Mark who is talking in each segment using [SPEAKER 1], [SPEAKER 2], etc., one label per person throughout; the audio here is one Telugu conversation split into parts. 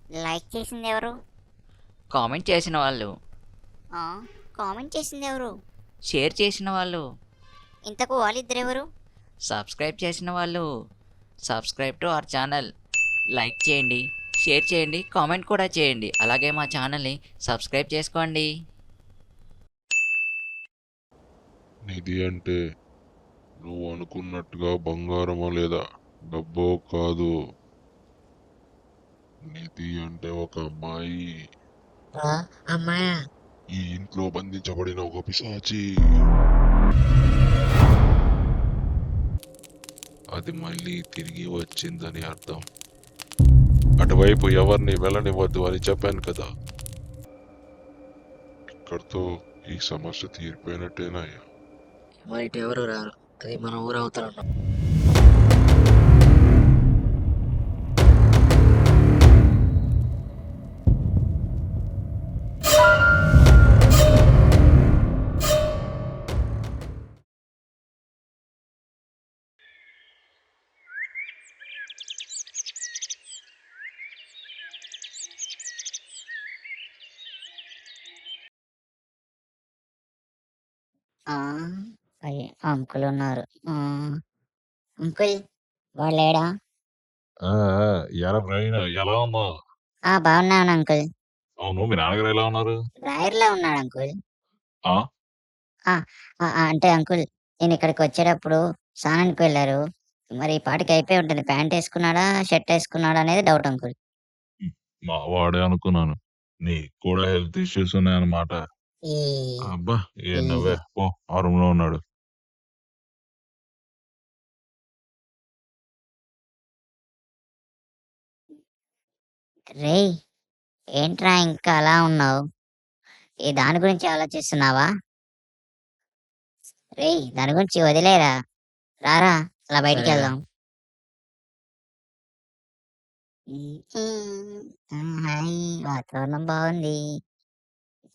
[SPEAKER 1] లైక్ చేసిందెవరు?
[SPEAKER 2] కామెంట్ చేసిన వాళ్ళు,
[SPEAKER 1] ఆ! కామెంట్ చేసిందెవరు?
[SPEAKER 2] షేర్ చేసిన వాళ్ళు,
[SPEAKER 1] ఇంతకు వాళ్ళిద్దరెవరు?
[SPEAKER 2] సబ్స్క్రైబ్ చేసిన వాళ్ళు. Subscribe to our channel. Like చేయండి, షేర్ చేయండి, కామెంట్ కూడా చేయండి. అలాగే మా ఛానల్ని సబ్స్క్రైబ్ చేసుకోండి.
[SPEAKER 3] నిధి అంటే నువ్వు అనుకున్నట్టుగా బంగారమో లేదా డబ్బో కాదు. నిధి అంటే ఒక అమ్మాయి.
[SPEAKER 2] అమ్మాయా?
[SPEAKER 3] ఈ ఇంట్లో బంధించబడిన ఒక పిశాచి. అది మళ్ళీ తిరిగి వచ్చిందని అర్థం. అటువైపు ఎవరిని వెళ్ళనివ్వద్దు అని చెప్పాను కదా. ఇక్కడితో ఈ సమస్య తీరిపోయినట్టేనాయ్యా.
[SPEAKER 2] మరి ఎవరు రారు, అది మన ఊరు అవతల ఉన్నాం.
[SPEAKER 1] ఆ! అంకుల్ ఉన్నారు. అంకుల్ వాడు లేడా?
[SPEAKER 3] ఎలా ప్రవీణ, ఎలా ఉన్నావు?
[SPEAKER 1] బాగున్నాను అంకుల్.
[SPEAKER 3] అవును, మీ నాన్నగారు ఎలా ఉన్నారు?
[SPEAKER 1] డ్రాయర్‌లో ఉన్నాడు అంకుల్.
[SPEAKER 3] ఆ
[SPEAKER 1] ఆ! అంటే అంకుల్ నేనిక్కడికి వచ్చేటప్పుడు స్నానానికి వెళ్లారు. మరి ఈ పాటికి అయిపోయి ఉంటుంది. ప్యాంట్ ఏసుకున్నాడా? షర్ట్ ఏసుకున్నాడా అనేది డౌట్ అంకుల్.
[SPEAKER 3] మా వాడే అనుకున్నాను. నీకు కూడా హెల్త్ ఇష్యూస్ ఉన్నాయన్నమాట.
[SPEAKER 1] ఈ
[SPEAKER 3] అబ్బా, ఏ
[SPEAKER 1] ఈ
[SPEAKER 3] నవ్వే పో, ఆ రూమ్ లో ఉన్నాడు.
[SPEAKER 1] రేయ్! ఏంట్రా ఇంకా అలా ఉన్నావు? దాని గురించి ఆలోచిస్తున్నావా? రేయ్! దాని గురించి వదిలేయరా. రారా అలా
[SPEAKER 2] సరేరా.
[SPEAKER 1] బయటికెళ్దాం. హాయ్ వాతావరణం బాగుంది.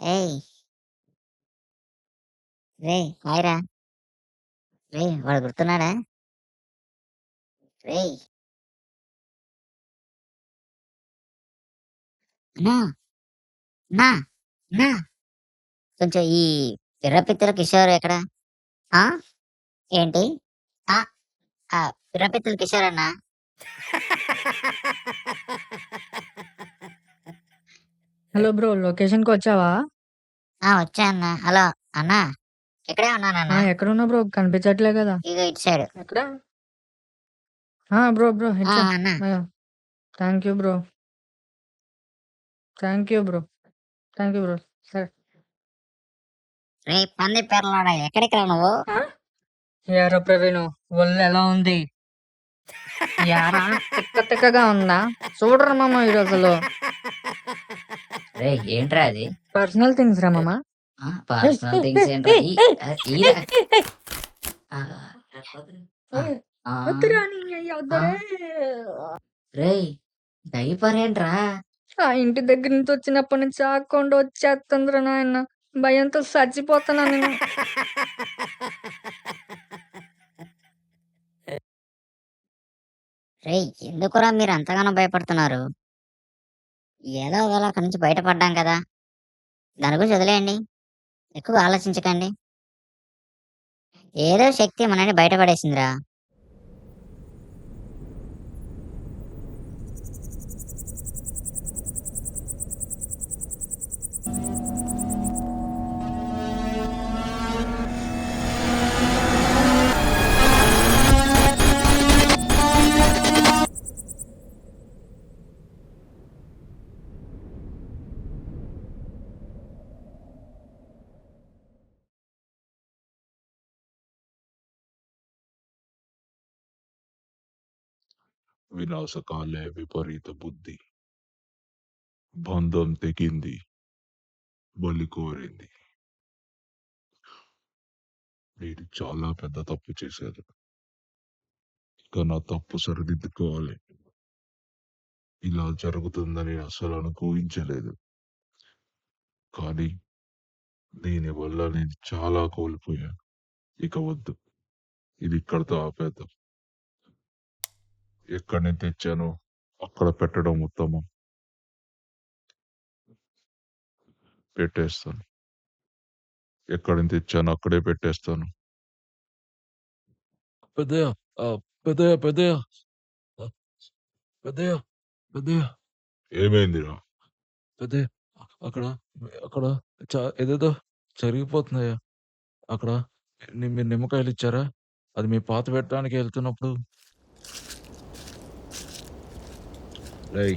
[SPEAKER 1] ఏయ్! రేయ్! హాయ్ రా. రేయ్! వాడు గుర్తున్నాడా? రేయ్! అన్నా! అన్నా! అన్నా! కొంచెం ఈ పిర్రపిత్తల కిషోర్ ఎక్కడ? ఆ! ఏంటి? ఆ! పిర్రపిత్తల కిషోర్ అన్నా.
[SPEAKER 4] హలో బ్రో, లొకేషన్‌కొచ్చావా?
[SPEAKER 1] వచ్చా అన్నా. హలో! అన్నా! ఇక్కడే ఉన్నానన్నా.
[SPEAKER 4] ఎక్కడున్నావు బ్రో? కనిపించట్లే కదా!
[SPEAKER 1] ఇగో ఇటు సైడు.
[SPEAKER 4] ఎక్కడ? బ్రో ఇట్రా.
[SPEAKER 1] అన్నా.
[SPEAKER 4] ఆ! Thank you bro. Thank you bro. Thank you bro. సరే.
[SPEAKER 1] రేయ్ పంది పిర్రలోడా ఎక్కడికిరా నువ్వు?
[SPEAKER 4] ఆ! ఏరా ప్రవీణు, ఒళ్ళెలా ఉంది? యారా తిక్క తిక్కగా ఉందా? చూడరా మామ ఈడసలు.
[SPEAKER 2] రేయ్, ఏంట్రా అది?
[SPEAKER 4] పర్సనల్ థింగ్స్ రా మామ.
[SPEAKER 2] పర్సనల్ థింగ్స్ ఏంట్రా? ఈరా. ఆ, ఆ, ఆ.
[SPEAKER 4] వద్దురా నీ అయ్య
[SPEAKER 2] ఆ,
[SPEAKER 4] వద్దురే.
[SPEAKER 2] రేయ్, డైపర్ ఏంట్రా?
[SPEAKER 4] ఇంటి దగ్గర నుంచి వచ్చినప్పటి నుంచి ఆక్కుండా వచ్చేస్తుందిరా నాయన. భయంతో చచ్చిపోతున్నా నేను.
[SPEAKER 1] రేయ్ ఎందుకురా మీరు అంతగానో భయపడుతున్నారు? ఏదో ఒకలా అక్కడి నుంచి బయటపడ్డాం కదా! దాని గురించి వదిలేయండి. ఎక్కువ ఆలోచించకండి. ఏదో శక్తి మనల్ని బయట పడేసిందిరా.
[SPEAKER 3] వినాశకాలే విపరీత బుద్ధి. బంధం తెగింది, బలి కోరింది. నేను చాలా పెద్ద తప్పు చేశాను. ఇక నా తప్పు సరిదిద్దుకోవాలి. ఇలా జరుగుతుందని అసలు ఊహించలేదు. కానీ దీనివల్ల నేను చాలా కోల్పోయాను. ఇక వద్దు, ఇది ఇక్కడితో ఆపేద్దాం. ఎక్కడి నుంచి తెచ్చానో అక్కడ పెట్టడం ఉత్తమం. పెట్టేస్తాను. ఎక్కడి నుంచి తెచ్చాను అక్కడే పెట్టేస్తాను. పెద్దయ్య, పెద్దయ్య, పెద్దయ్య, పెద్దయ్య, పెద్దయ్య, ఏమైందిరా? పెద్దయ్య, అక్కడ అక్కడ ఏదేదో జరిగిపోతున్నాయా అక్కడ? మీరు నిమ్మకాయలు ఇచ్చారా? అది మీ పాత పెట్టడానికి వెళ్తున్నప్పుడు. రేయ్,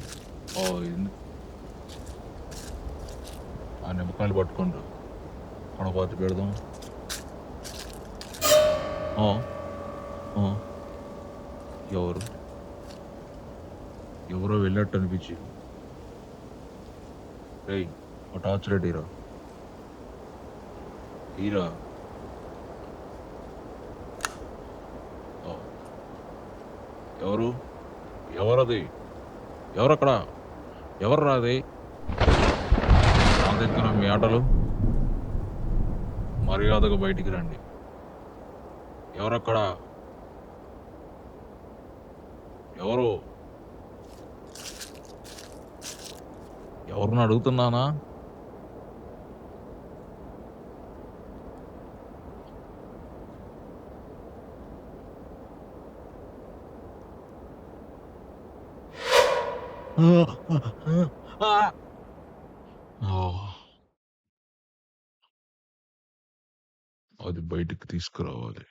[SPEAKER 3] ఆ నిమ్మకాయలు పట్టుకోండి, మన పాత పెడదాం. ఎవరు ఎవరో వెళ్ళట్టు అనిపించి. రేయ్, ఆ టార్చ్ లైట్ హీరా హీరా. ఎవరు ఎవరది? ఎవరక్కడ? ఎవరు రాది? నా దగ్గర మీ ఆటలు. మర్యాదగా బయటికి రండి. ఎవరక్కడ? ఎవరు? ఎవరిని అడుగుతున్నానా? అది బయటికి తీసుకురావాలి.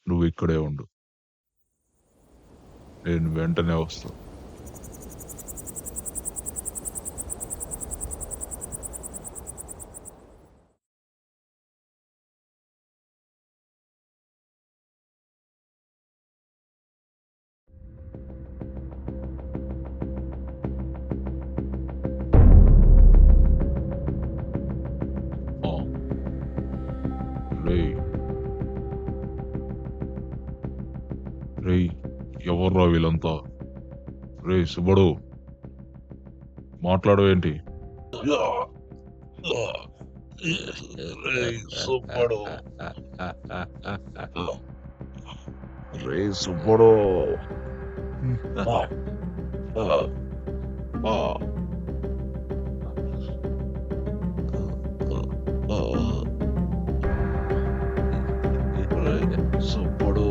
[SPEAKER 3] నువ్వు ఇక్కడే ఉండు, నేను వెంటనే వస్తా. రేయ్, ఎవర్రా వీళ్ళంతా? రేయ్ సుబ్బడు, మాట్లాడవేంటి? రేయ్ సుబ్బడు, రేయ్ సుబ్బడు, సుబ్బడు,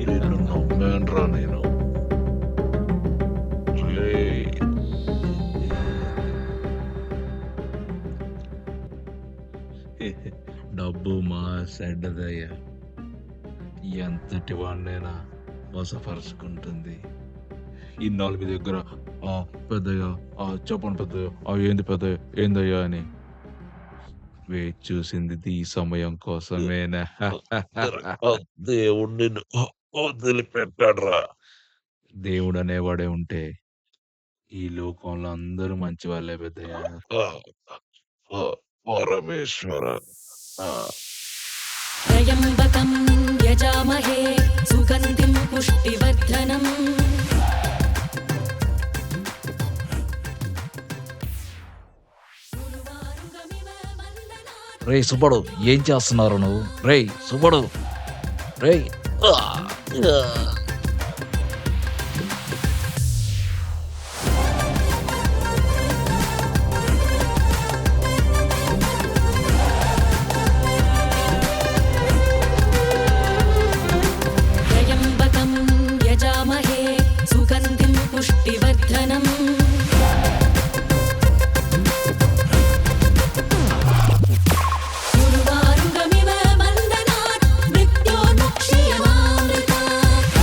[SPEAKER 3] నిన్ను నమ్మానురా నేను. డబ్బు మా సెడ్డదయ్యా, ఎంతటి వాడినైనా మోసపరుచుకుంటుంది. ఇన్నాళ్ళు మీ దగ్గర పెద్దయ్యా, చెప్పండి పెద్దయ్యా, ఏంది పెద్దయ్య, ఏందయ్యా అని వేచి చూసింది ఈ సమయం కోసమేనా? దేవుడు నిన్ను వదిలిపెట్టాడురా. దేవుడు అనేవాడే ఉంటే ఈ లోకంలో అందరూ మంచి వాళ్ళే పెద్దయ్యా. పరమేశ్వర.
[SPEAKER 5] త్రయంబకం యజామహే సుగంధిం పుష్టివర్ధనం.
[SPEAKER 3] రేయ్ సుబ్బడు, ఏం చేస్తున్నారు నువ్వు? రేయ్ సుబ్బడు, రేయ్.
[SPEAKER 5] త్రయంబకం యజామహే సుగంధిం పుష్టివర్ధనం. ఉర్వారుకమివ వందనాత్ మృత్యోర్ముక్షీయమామృతాత్.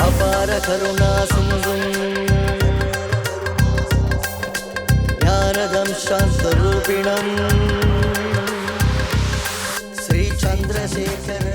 [SPEAKER 6] అపార కరుణా సింధుం జ్ఞానదం శాంతరూపిణం శ్రీ చంద్రశేఖర